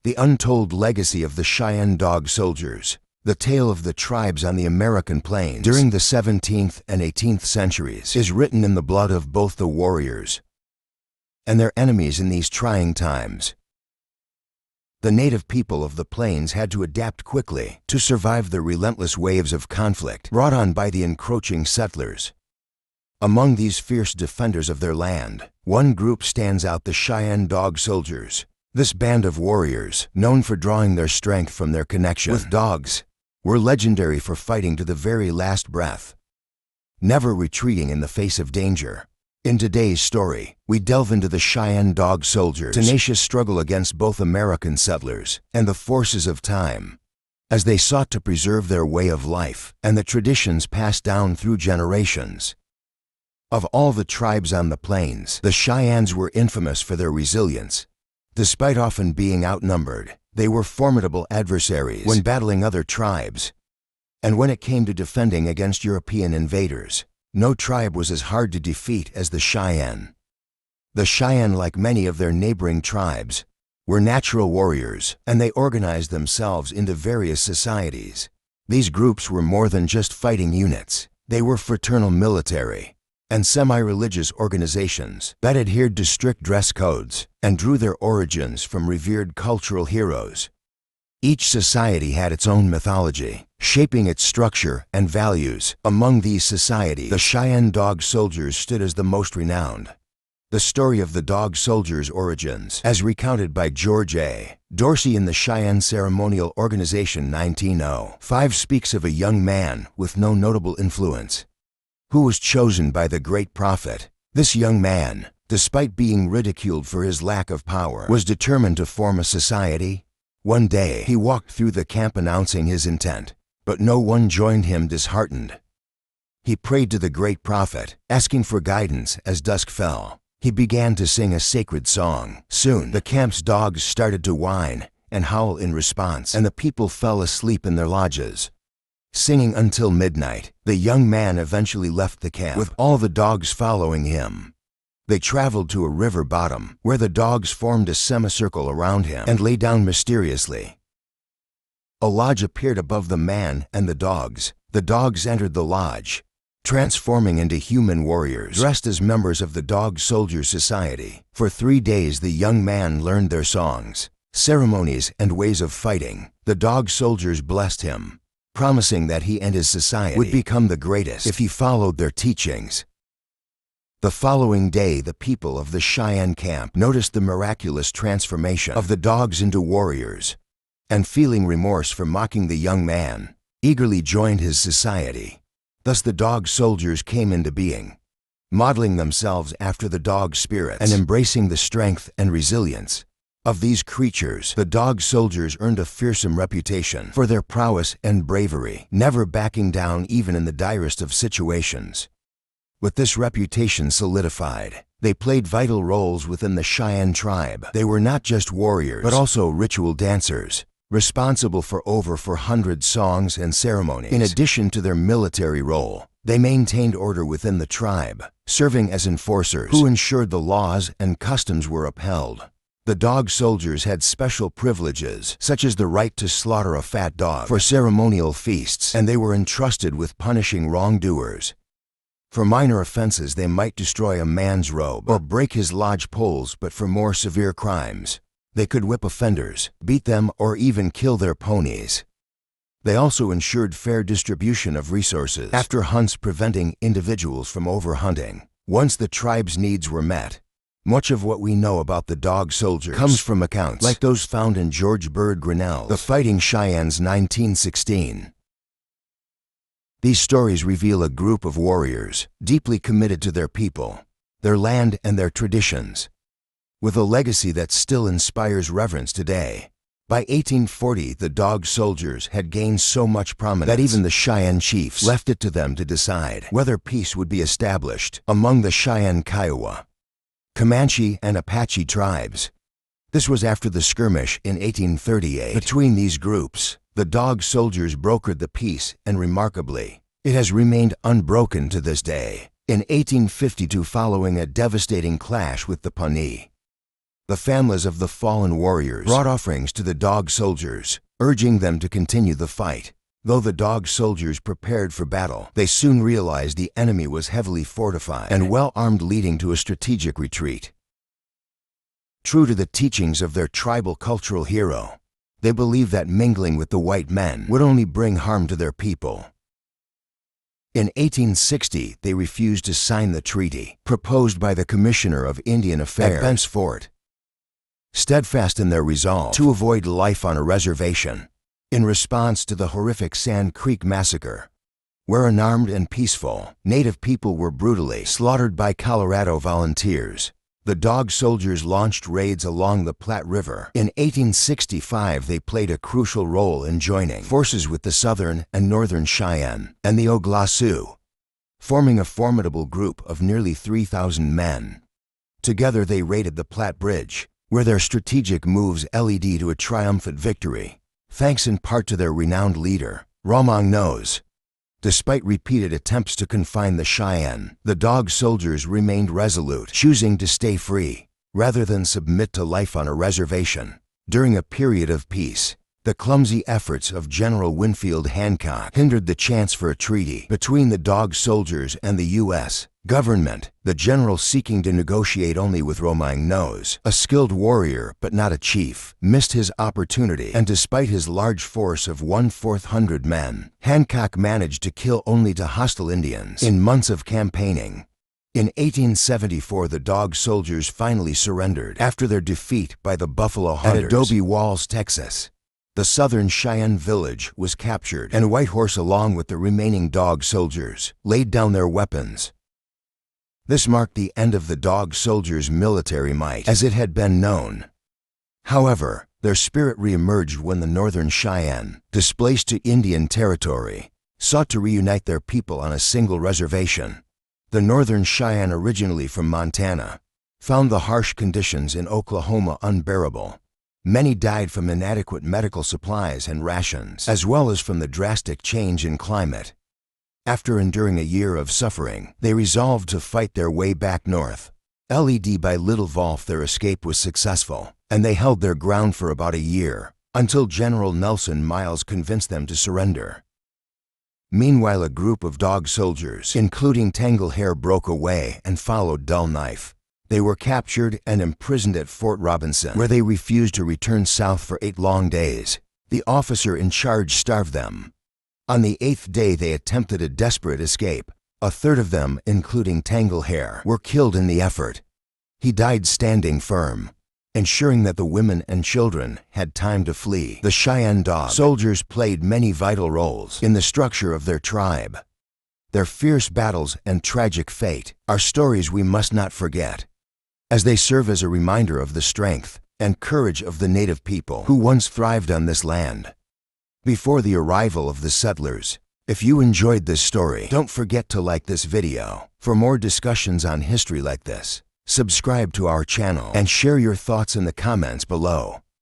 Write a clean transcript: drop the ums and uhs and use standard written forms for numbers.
The Untold Legacy of the Cheyenne Dog Soldiers. The tale of the tribes on the American plains during the 17th and 18th centuries is written in the blood of both the warriors and their enemies in these trying times. The native people of the plains had to adapt quickly to survive the relentless waves of conflict brought on by the encroaching settlers. Among these fierce defenders of their land, one group stands out: the Cheyenne Dog Soldiers. This band of warriors, known for drawing their strength from their connection with dogs, were legendary for fighting to the very last breath, never retreating in the face of danger. In today's story, we delve into the Cheyenne Dog Soldiers' tenacious struggle against both American settlers and the forces of time, as they sought to preserve their way of life and the traditions passed down through generations. Of all the tribes on the plains, the Cheyennes were infamous for their resilience. Despite often being outnumbered, they were formidable adversaries when battling other tribes. And when it came to defending against European invaders, no tribe was as hard to defeat as the Cheyenne. The Cheyenne, like many of their neighboring tribes, were natural warriors, and they organized themselves into various societies. These groups were more than just fighting units. They were fraternal military and semi-religious organizations that adhered to strict dress codes and drew their origins from revered cultural heroes. Each society had its own mythology, shaping its structure and values. Among these societies, the Cheyenne Dog Soldiers stood as the most renowned. The story of the Dog Soldiers' origins, as recounted by George A. Dorsey in the Cheyenne Ceremonial Organization 1905, speaks of a young man with no notable influence, who was chosen by the great prophet. This young man, despite being ridiculed for his lack of power, was determined to form a society. One day, he walked through the camp announcing his intent, but no one joined him. Disheartened, he prayed to the great prophet, asking for guidance. As dusk fell, he began to sing a sacred song. Soon, the camp's dogs started to whine and howl in response, and the people fell asleep in their lodges. Singing until midnight, the young man eventually left the camp, with all the dogs following him. They traveled to a river bottom, where the dogs formed a semicircle around him and lay down mysteriously. A lodge appeared above the man and the dogs. The dogs entered the lodge, transforming into human warriors dressed as members of the Dog Soldier Society. For 3 days, the young man learned their songs, ceremonies, and ways of fighting. The Dog Soldiers blessed him, promising that he and his society would become the greatest if he followed their teachings. The following day, the people of the Cheyenne camp noticed the miraculous transformation of the dogs into warriors, and feeling remorse for mocking the young man, eagerly joined his society. Thus the Dog Soldiers came into being, modeling themselves after the dog spirits and embracing the strength and resilience of these creatures. The Dog Soldiers earned a fearsome reputation for their prowess and bravery, never backing down even in the direst of situations. With this reputation solidified, they played vital roles within the Cheyenne tribe. They were not just warriors, but also ritual dancers, responsible for over 400 songs and ceremonies. In addition to their military role, they maintained order within the tribe, serving as enforcers who ensured the laws and customs were upheld. The Dog Soldiers had special privileges, such as the right to slaughter a fat dog for ceremonial feasts, and they were entrusted with punishing wrongdoers. For minor offenses, they might destroy a man's robe or break his lodge poles, but for more severe crimes, they could whip offenders, beat them, or even kill their ponies. They also ensured fair distribution of resources after hunts, preventing individuals from overhunting. Once the tribe's needs were met, much of what we know about the Dog Soldiers comes from accounts like those found in George Bird Grinnell's The Fighting Cheyennes 1916. These stories reveal a group of warriors deeply committed to their people, their land, and their traditions, with a legacy that still inspires reverence today. By 1840, the Dog Soldiers had gained so much prominence that even the Cheyenne chiefs left it to them to decide whether peace would be established among the Cheyenne, Kiowa, Comanche, and Apache tribes. This was after the skirmish in 1838 between these groups. The Dog Soldiers brokered the peace, and remarkably, it has remained unbroken to this day. In 1852, following a devastating clash with the Pawnee, The families of the fallen warriors brought offerings to the Dog soldiers, urging them to continue the fight. Though the Dog soldiers prepared for battle, they soon realized the enemy was heavily fortified and well-armed, leading to a strategic retreat. True to the teachings of their tribal cultural hero, they believed that mingling with the white men would only bring harm to their people. In 1860, they refused to sign the treaty proposed by the Commissioner of Indian Affairs at Bent's Fort, steadfast in their resolve to avoid life on a reservation. In response to the horrific Sand Creek Massacre, where unarmed and peaceful Native people were brutally slaughtered by Colorado volunteers, the Dog soldiers launched raids along the Platte River. In 1865, they played a crucial role in joining forces with the Southern and Northern Cheyenne and the Lakota Sioux, forming a formidable group of nearly 3,000 men. Together they raided the Platte Bridge, where their strategic moves led to a triumphant victory, thanks in part to their renowned leader, Ramong Nose. Despite repeated attempts to confine the Cheyenne, the Dog soldiers remained resolute, choosing to stay free rather than submit to life on a reservation. During a period of peace, the clumsy efforts of General Winfield Hancock hindered the chance for a treaty between the Dog soldiers and the U.S. government, the general seeking to negotiate only with Ramong Nose, a skilled warrior but not a chief, missed his opportunity, and despite his large force of 1,400 men, Hancock managed to kill only 2 hostile Indians in months of campaigning. In 1874, the Dog soldiers finally surrendered after their defeat by the Buffalo Hunters at Adobe Walls, Texas. The Southern Cheyenne village was captured, and Whitehorse, along with the remaining Dog soldiers, laid down their weapons. This marked the end of the Dog soldiers' military might as it had been known. However, their spirit reemerged when the Northern Cheyenne, displaced to Indian territory, sought to reunite their people on a single reservation. The Northern Cheyenne, originally from Montana, found the harsh conditions in Oklahoma unbearable. Many died from inadequate medical supplies and rations, as well as from the drastic change in climate. After enduring a year of suffering, they resolved to fight their way back north. Led by Little Wolf, their escape was successful, and they held their ground for about a year, until General Nelson Miles convinced them to surrender. Meanwhile, a group of Dog soldiers, including Tangle Hair, broke away and followed Dull Knife. They were captured and imprisoned at Fort Robinson, where they refused to return south for 8 long days. The officer in charge starved them. On the 8th day, they attempted a desperate escape. A third of them, including Tangle Hair, were killed in the effort. He died standing firm, ensuring that the women and children had time to flee. The Cheyenne Dog soldiers played many vital roles in the structure of their tribe. Their fierce battles and tragic fate are stories we must not forget, as they serve as a reminder of the strength and courage of the Native people who once thrived on this land. Before the arrival of the settlers, if you enjoyed this story, don't forget to like this video. For more discussions on history like this, subscribe to our channel and share your thoughts in the comments below.